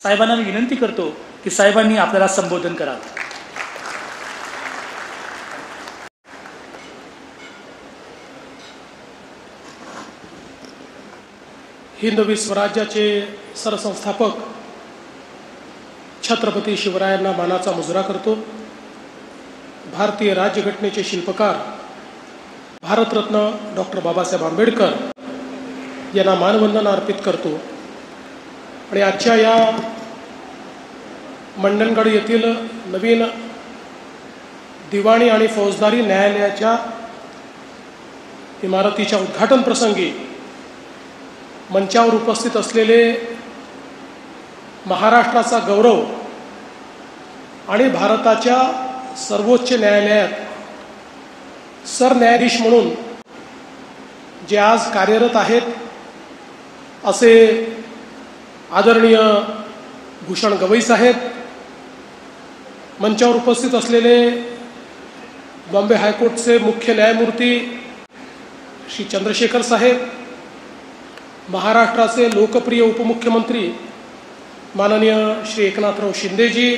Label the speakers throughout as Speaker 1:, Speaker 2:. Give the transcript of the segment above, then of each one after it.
Speaker 1: साहेबांना मी विनंती करतो की साहेबांनी आपल्याला संबोधन करावं।
Speaker 2: हिंदवी स्वराज्याचे सरसंस्थापक छत्रपती शिवरायांना मानाचा मुजरा करतो। भारतीय राज्यघटनेचे शिल्पकार भारतरत्न डॉक्टर बाबासाहेब आंबेडकर यांना मानवंदना अर्पित करतो। आणि आजच्या या मंडणगड येथील नवीन दिवाणी आणि फौजदारी न्यायालयाच्या इमारतीच्या उद्घाटन प्रसंगी मंचावर उपस्थित असलेले महाराष्ट्राचा गौरव आणि भारताच्या सर्वोच्च न्यायालयात सरन्यायाधीश म्हणून जे आज कार्यरत आहेत असे आदरणीय भूषण गवई साहेब, मंचावर उपस्थित असलेले बॉम्बे हायकोर्टचे मुख्य न्यायमूर्ती श्री चंद्रशेखर साहेब, महाराष्ट्राचे लोकप्रिय उपमुख्यमंत्री माननीय श्री एकनाथराव शिंदेजी,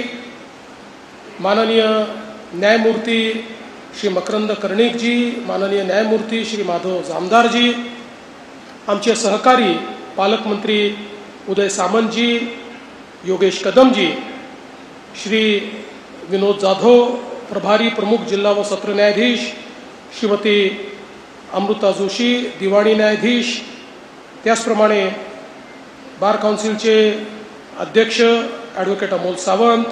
Speaker 2: माननीय न्यायमूर्ती श्री मकरंद कर्णिकजी, माननीय न्यायमूर्ती श्री माधव जामदारजी, आमचे सहकारी पालकमंत्री उदय सामंतजी, योगेश कदमजी, श्री विनोद जाधव, प्रभारी प्रमुख जिल्हा व सत्र न्यायाधीश श्रीमती अमृता जोशी, दिवाणी न्यायाधीश, त्याचप्रमाणे बार काउन्सिलचे अध्यक्ष ॲडव्होकेट अमोल सावंत,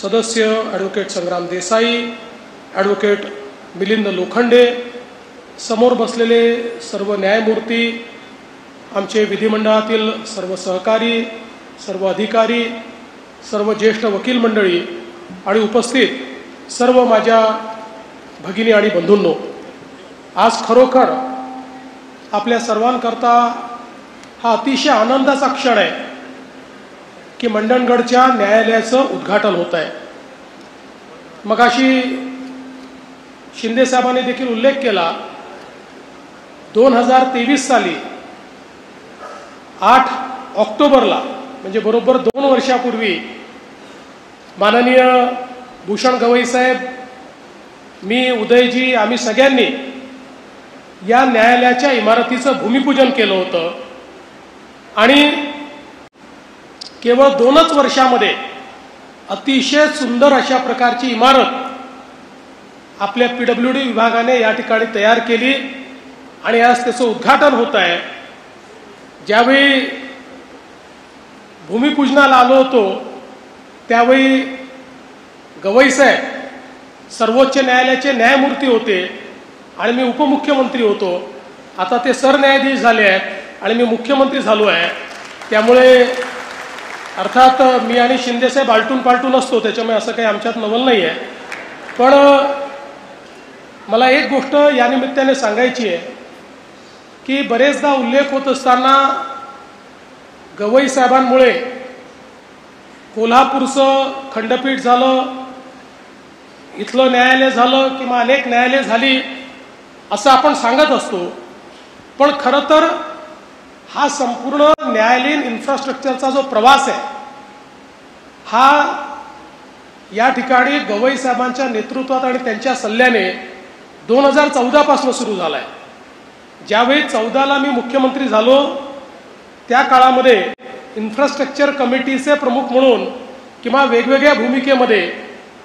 Speaker 2: सदस्य ॲडव्होकेट संग्राम देसाई, ॲडव्होकेट मिलिंद लोखंडे, समोर बसलेले सर्व न्यायमूर्ती, आमचे विधिमंडळातील सर्व सहकारी, सर्व अधिकारी, सर्व ज्येष्ठ वकील मंडळी आणि उपस्थित सर्व माझ्या भगिनी आणि बंधूंनो, आज खरोखर आपल्या सर्वांकरता हा अतिशय आनंदाचा क्षण आहे की मंडणगडच्या न्यायालयाचं उद्घाटन होत आहे। मगाशी शिंदे साहेबांनी देखील उल्लेख केला, 2023 साली 8 ऑक्टोबरला म्हणजे बरोबर 2 वर्षापूर्वी माननीय भूषण गवई साहेब, मी, उदयजी, आम्ही सगळ्यांनी या न्यायालयाच्या इमारतीचं भूमिपूजन केलं होतं। आणि केवळ 2च वर्षामध्ये अतिशय सुंदर अशा प्रकारची इमारत आपल्या PWD विभागाने या ठिकाणी तयार केली आणि आज त्याचं उद्घाटन होत आहे। ज्यावेळी भूमिपूजनाला आलो होतो त्यावेळी गवई साहेब सर्वोच्च न्यायालयाचे न्यायमूर्ती होते आणि मी उपमुख्यमंत्री होतो। आता ते सरन्यायाधीश झाले आहेत आणि मी मुख्यमंत्री झालो आहे। त्यामुळे अर्थात मी आणि शिंदेसाहेब आलटून पालटून असतो, त्याच्यामुळे असं काही आमच्यात नवल नाही आहे। पण मला एक गोष्ट या निमित्ताने सांगायची आहे की बरेचदा उल्लेख होत असताना गवई साहेबांमुळे कोल्हापूरचं खंडपीठ झालं, इथलं न्यायालय झालं किंवा अनेक न्यायालय झाली असं आपण सांगत असतो। पण खरं तर हा संपूर्ण न्यायालयीन इन्फ्रास्ट्रक्चरचा जो प्रवास आहे हा या ठिकाणी गवई साहेबांच्या नेतृत्वात आणि त्यांच्या सल्ल्याने 2014 पासून सुरू झाला आहे। ज्यावेळी 14ला मी मुख्यमंत्री झालो त्या काळामध्ये इन्फ्रास्ट्रक्चर कमिटीचे प्रमुख म्हणून किंवा वेगवेगळ्या भूमिकेमध्ये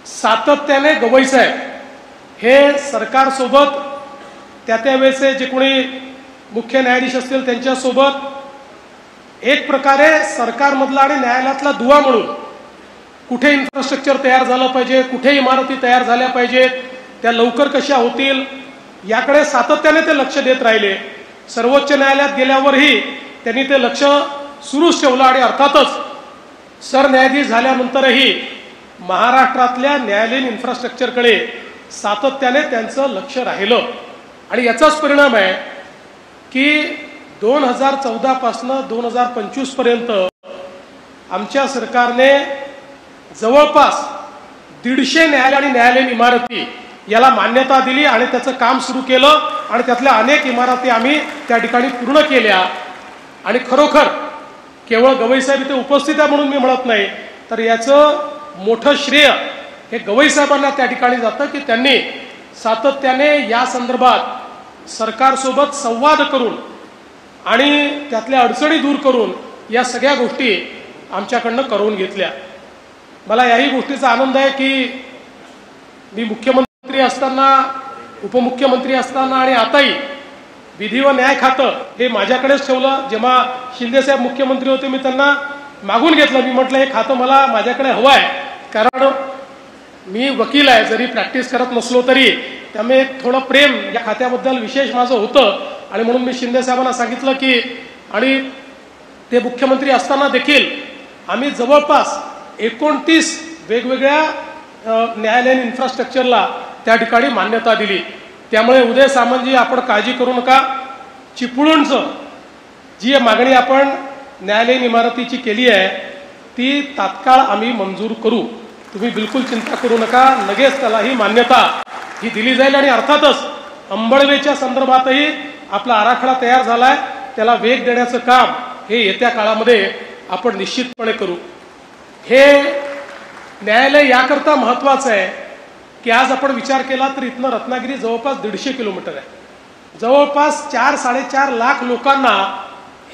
Speaker 2: सातत्याने गवई साहेब हे सरकारसोबत, त्यावेळेचे जे कोणी मुख्य न्यायाधीश असतील त्यांच्यासोबत एक प्रकारे सरकारमधला आणि न्यायालयातला दुवा म्हणून कुठे इन्फ्रास्ट्रक्चर तयार झालं पाहिजे, कुठे इमारती तयार झाल्या पाहिजेत, त्या लवकर कशा होतील याकडे सातत्याने ते लक्ष देत राहिले। सर्वोच्च न्यायालयात गेल्यावरही त्यांनी ते लक्ष सुरूच ठेवलं आणि अर्थातच सरन्यायाधीश झाल्यानंतरही महाराष्ट्रातल्या न्यायालयीन इन्फ्रास्ट्रक्चरकडे सातत्याने त्यांचं लक्ष राहिलं। आणि याचाच परिणाम आहे की 2014 पासून 2025 पर्यंत आमच्या सरकारने जवळपास 150 न्यायालय आणि न्यायालयीन इमारती याला मान्यता दिली आणि त्याचं काम सुरू केलं आणि त्यातल्या अनेक इमारती आम्ही त्या ठिकाणी पूर्ण केल्या। आणि खरोखर केवळ गवई साहेब इथे उपस्थित आहे म्हणून मी म्हणत नाही, तर याचं मोठं श्रेय हे गवई साहेबांना त्या ठिकाणी जातं की त्यांनी सातत्याने या संदर्भात सरकारसोबत संवाद करून आणि त्यातल्या अडचणी दूर करून या सगळ्या गोष्टी आमच्याकडनं करून घेतल्या. मला याही गोष्टीचा आनंद आहे की मी मुख्यमंत्री असताना, उपमुख्यमंत्री असताना आणि आताही विधी व न्याय खातं हे माझ्याकडेच ठेवलं. जेव्हा शिंदेसाहेब मुख्यमंत्री होते मी त्यांना मागून घेतलं. मी म्हटलं हे खातं मला माझ्याकडे हवं आहे, कारण मी वकील आहे, जरी प्रॅक्टिस करत नसलो तरी त्यामुळे एक थोडं प्रेम या खात्याबद्दल विशेष माझं होतं. आणि म्हणून मी शिंदेसाहेबांना सांगितलं की, आणि ते मुख्यमंत्री असताना देखील आम्ही जवळपास 29 वेगवेगळ्या न्यायालयीन इन्फ्रास्ट्रक्चरला त्या ठिकाणी मान्यता दिली. त्यामुळे उदय सामंतजी आपण काळजी करू नका. चिपळूणचं जी मागणी आपण न्यायालयीन इमारतीची केली आहे ती तात्काळ आम्ही मंजूर करू. तुम्ही बिलकुल चिंता करू नका, लगेच त्याला ही मान्यता ही दिली जाईल. आणि अर्थातच अंबळवेच्या संदर्भातही आपला आराखडा तयार झाला आहे, त्याला वेग देण्याचं काम हे येत्या काळामध्ये आपण निश्चितपणे करू. हे न्यायालय याकरता महत्त्वाचं आहे की आज आपण विचार केला तर इथनं रत्नागिरी जवळपास 150 किलोमीटर आहे. जवळपास 4-4.5 लाख लोकांना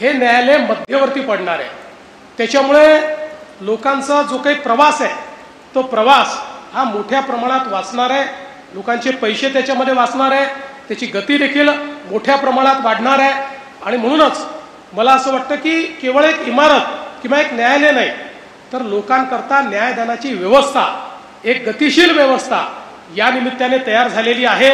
Speaker 2: हे न्यायालय मध्यवर्ती पडणार आहे. त्याच्यामुळे लोकांचा जो काही प्रवास आहे तो प्रवास हा मोठ्या प्रमाणात वाचणार आहे. लोकांचे पैसे त्याच्यामध्ये वाचणार आहे, त्याची गती देखील मोठ्या प्रमाणात वाढणार आहे. आणि म्हणूनच मला असं वाटतं की केवळ एक इमारत किंवा एक न्यायालय नाही, तर लोकांकरता न्यायदानाची व्यवस्था, एक गतिशील व्यवस्था या निमित्ताने तयार झालेली आहे.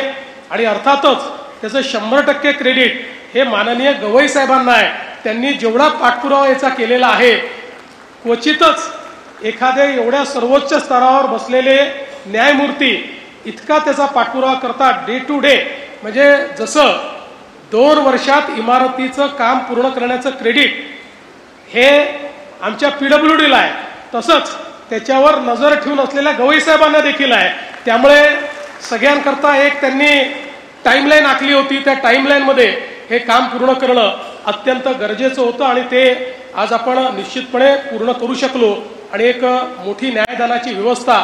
Speaker 2: आणि अर्थातच त्याचं 100% क्रेडिट हे माननीय गवई साहेबांना आहे. त्यांनी जेवढा पाठपुरावा याचा केलेला आहे, क्वचितच एखाद्या एवढ्या सर्वोच्च स्तरावर बसलेले न्यायमूर्ती इतका त्याचा पाठपुरावा करतात डे टू डे. म्हणजे जसं 2 वर्षात इमारतीचं काम पूर्ण करण्याचं क्रेडिट हे आमच्या PWDला आहे, तसंच त्याच्यावर नजर ठेवून असलेल्या गवई साहेबांना देखील आहे. त्यामुळे सगळ्यांकरता एक त्यांनी टाईमलाईन आखली होती, त्या टाईमलाईनमध्ये हे काम पूर्ण करणं अत्यंत गरजेचं होतं आणि ते आज आपण निश्चितपणे पूर्ण करू शकलो. आणि एक मोठी न्यायदानाची व्यवस्था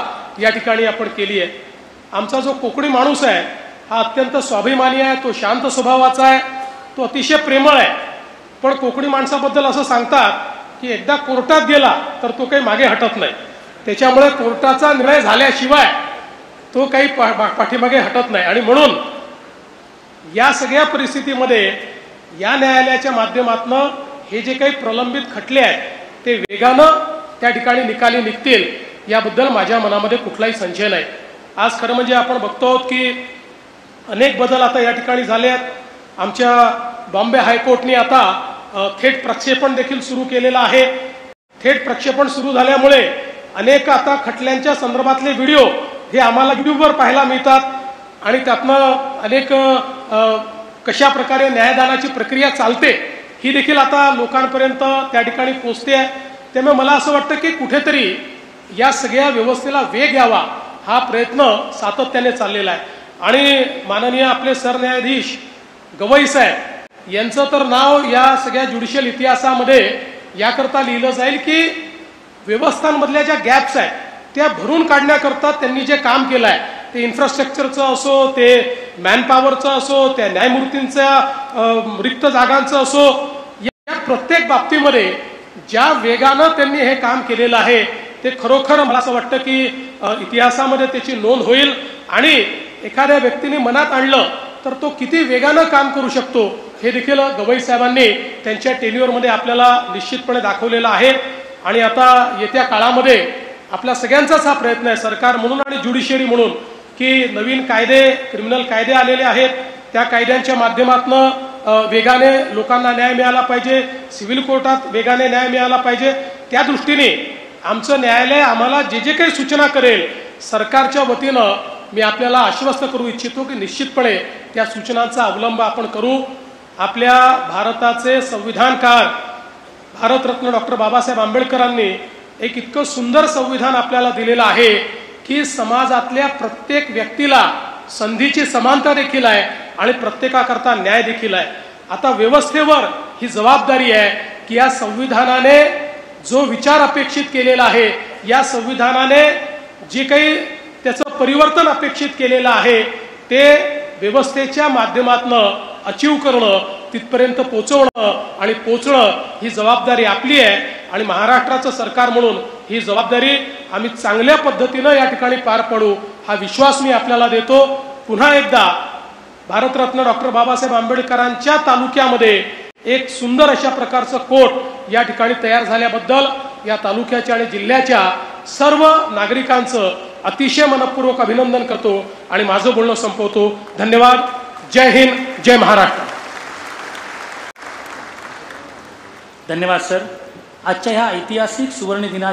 Speaker 2: या ठिकाणी आपण केली आहे. आमचा जो कोकणी माणूस आहे हा अत्यंत स्वाभिमानी आहे, तो शांत स्वभावाचा आहे, तो अतिशय प्रेमळ आहे. पण कोकणी माणसाबद्दल असं सांगतात की एकदा कोर्टात गेला तर तो काही मागे हटत नाही. त्याच्यामुळे कोर्टाचा निर्णय झाल्याशिवाय तो काही पाठीमागे हटत नाही. आणि म्हणून या सगळ्या परिस्थितीमध्ये या न्यायालयाच्या माध्यमातून हे जे काही प्रलंबित खटले आहेत ते वेगानं त्या ठिकाणी निकाली निघतील याबद्दल माझ्या मनामध्ये कुठलाही संशय नाही. आज खरं म्हणजे आपण बघतो आहोत की अनेक बदल आता या ठिकाणी झाले आहेत. आमच्या बॉम्बे हायकोर्टने आता थेट प्रक्षेपण देखील सुरू केलेलं आहे. थेट प्रक्षेपण सुरू झाल्यामुळे अनेक आता खटल्यांच्या संदर्भातले व्हिडिओ हे आम्हाला यूट्यूबवर पाहायला मिळतात आणि त्यातनं अनेक कशा प्रकारे न्यायदानाची प्रक्रिया चालते ही देखील आता लोकांपर्यंत त्या ठिकाणी पोचते आहे. त्यामुळे मला असं वाटतं की कुठेतरी या सगळ्या व्यवस्थेला वेग यावा हा प्रयत्न सातत्याने चाललेला आहे. आणि माननीय आपले सरन्यायाधीश गवई साहेब यांचं तर नाव या सगळ्या ज्युडिशियल इतिहासामध्ये याकरता लिहिलं जाईल की व्यवस्थांमधल्या ज्या गॅप्स आहेत त्या भरून काढण्याकरता त्यांनी जे काम केलं आहे, ते इन्फ्रास्ट्रक्चरचं असो, ते मॅनपॉवरचं असो, त्या न्यायमूर्तींच्या रिक्त जागांचं असो, या प्रत्येक बाबतीमध्ये ज्या वेगानं त्यांनी हे काम केलेलं आहे ते खरोखर मला असं वाटतं की इतिहासामध्ये त्याची नोंद होईल. आणि एखाद्या व्यक्तीने मनात आणलं तर तो किती वेगानं काम करू शकतो हे देखील गवई साहेबांनी त्यांच्या टेन्युअरमध्ये आपल्याला निश्चितपणे दाखवलेलं आहे. आणि आता येत्या काळामध्ये आपल्या सगळ्यांचाच हा प्रयत्न आहे, सरकार म्हणून आणि ज्युडिशियरी म्हणून, की नवीन कायदे, क्रिमिनल कायदे आलेले आहेत, त्या कायद्यांच्या माध्यमातून वेगाने लोकांना न्याय मिळाला पाहिजे, सिव्हिल कोर्टात वेगाने न्याय मिळाला पाहिजे. त्या दृष्टीने आमचं न्यायालय आम्हाला जे जे काही सूचना करेल सरकारच्या वतीनं मी आपल्याला आश्वस्त करू इच्छितो की निश्चितपणे त्या सूचनांचा अवलंब आपण करू. आपल्या भारताचे संविधानकार भारतरत्न डॉक्टर बाबासाहेब आंबेडकरांनी एक इतकं सुंदर संविधान आपल्याला दिलेलं आहे की समाजातल्या प्रत्येक व्यक्तीला संधीची समानता देखील आहे आणि प्रत्येकाकरता न्याय देखील आहे. आता व्यवस्थेवर ही जबाबदारी आहे की या संविधानाने जो विचार अपेक्षित केलेला आहे, या संविधानाने जे काही त्याचं परिवर्तन अपेक्षित केलेलं आहे ते व्यवस्थेच्या माध्यमातून अचीव करणं, तिथपर्यंत पोहोचवणं आणि पोहोचणं ही जबाबदारी आपली आहे. आणि महाराष्ट्राचं सरकार म्हणून ही जबाबदारी आम्ही चांगल्या पद्धतीनं या ठिकाणी पार पाडू हा विश्वास मी आपल्याला देतो. पुन्हा एकदा भारतरत्न डॉक्टर बाबासाहेब आंबेडकरांच्या तालुक्यामध्ये एक सुंदर अशा प्रकारचं कोट या ठिकाणी तयार झाल्याबद्दल या तालुक्याच्या आणि जिल्ह्याच्या सर्व नागरिकांचं अतिशय मनपूर्वक अभिनंदन करतो आणि माझं बोलणं संपवतो. धन्यवाद. जय हिंद, जय महाराष्ट्र.
Speaker 1: धन्यवाद सर. आजच्या ह्या ऐतिहासिक सुवर्ण दिनात